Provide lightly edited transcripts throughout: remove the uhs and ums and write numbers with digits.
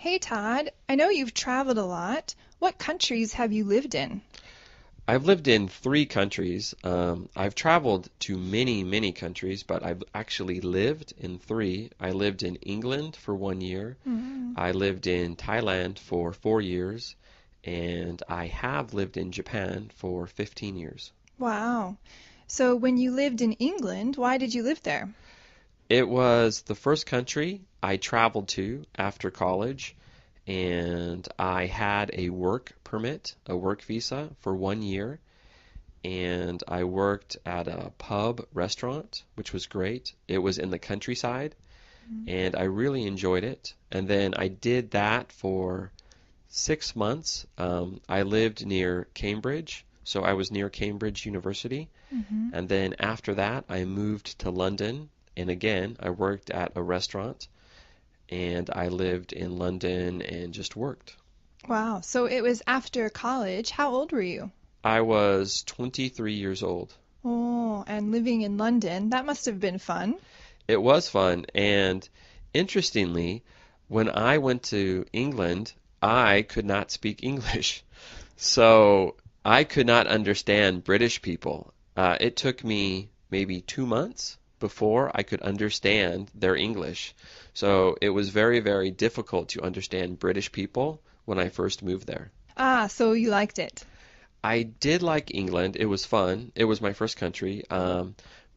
Hey Todd, I know you've traveled a lot. What countries have you lived in? I've lived in three countries. I've traveled to many, many countries, but I've actually lived in three. I lived in England for 1 year. Mm. I lived in Thailand for 4 years, and I have lived in Japan for 15 years. Wow. So when you lived in England, why did you live there? It was the first country I traveled to after college, and I had a work permit, a work visa for 1 year. And I worked at a pub restaurant, which was great. It was in the countryside, Mm. and I really enjoyed it. And then I did that for 6 months. I lived near Cambridge, so I was near Cambridge University. Mm-hmm. And then after that, I moved to London, and again, I worked at a restaurant, and I lived in London and just worked. Wow. So it was after college. How old were you? I was 23 years old. Oh, and living in London, that must have been fun. It was fun, and interestingly, when I went to England, I could not speak English. So I could not understand British people. It took me maybe 2 months before I could understand their English. So it was very, very difficult to understand British people when I first moved there. Ah, so you liked it. I did like England. It was fun. It was my first country.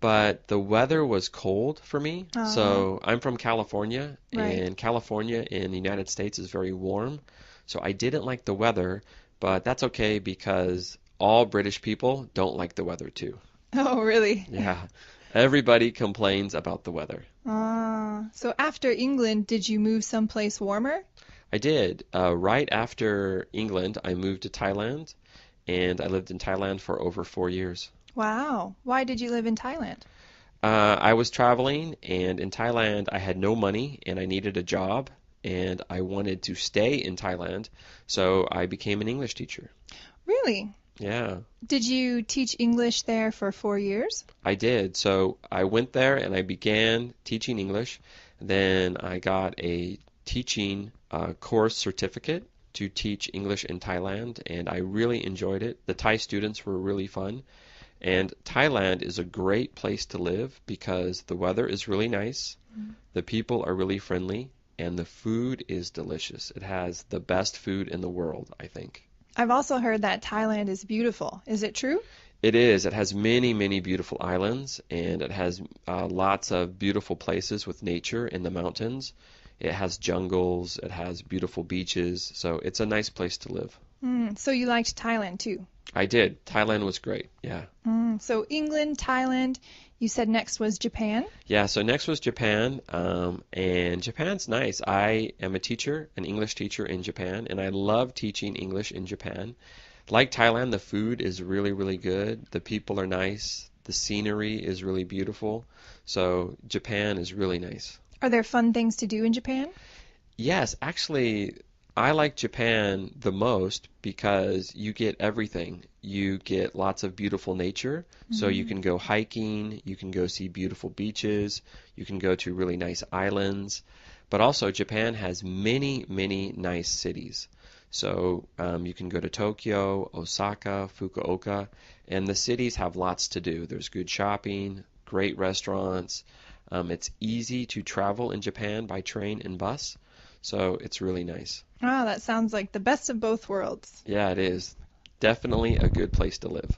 But the weather was cold for me. Uh-huh. So I'm from California, Right. and California in the United States is very warm. So I didn't like the weather, but that's okay because all British people don't like the weather too. Oh, really? Yeah, everybody complains about the weather. Ah, so after England, did you move someplace warmer? I did. Right after England, I moved to Thailand, and I lived in Thailand for over 4 years. Wow. Why did you live in Thailand? I was traveling, and in Thailand, I had no money and I needed a job, and I wanted to stay in Thailand, so I became an English teacher. Really? Yeah, Did you teach English there for 4 years? I did. So I went there and I began teaching English. Then I got a teaching course certificate to teach English in Thailand, and I really enjoyed it. The Thai students were really fun. And Thailand is a great place to live because the weather is really nice, Mm. the people are really friendly, and the food is delicious. It has the best food in the world, I think. I've also heard that Thailand is beautiful. Is it true? It is. It has many, many beautiful islands, and it has lots of beautiful places with nature in the mountains. It has jungles, it has beautiful beaches, so it's a nice place to live. So you liked Thailand too. I did. Thailand was great. Yeah. So England, Thailand, you said next was Japan? Yeah, so next was Japan, and Japan's nice. I am a teacher, an English teacher in Japan, and I love teaching English in Japan. Like Thailand, the food is really, really good. The people are nice. The scenery is really beautiful. So Japan is really nice. Are there fun things to do in Japan? Yes, actually, I like Japan the most because you get everything. You get lots of beautiful nature, so you Mm. can go hiking, you can go see beautiful beaches, you can go to really nice islands. But also, Japan has many, many nice cities. So you can go to Tokyo, Osaka, Fukuoka, and the cities have lots to do. There's good shopping, great restaurants. It's easy to travel in Japan by train and bus. So it's really nice. Ah, that sounds like the best of both worlds. Yeah, it is. Definitely a good place to live.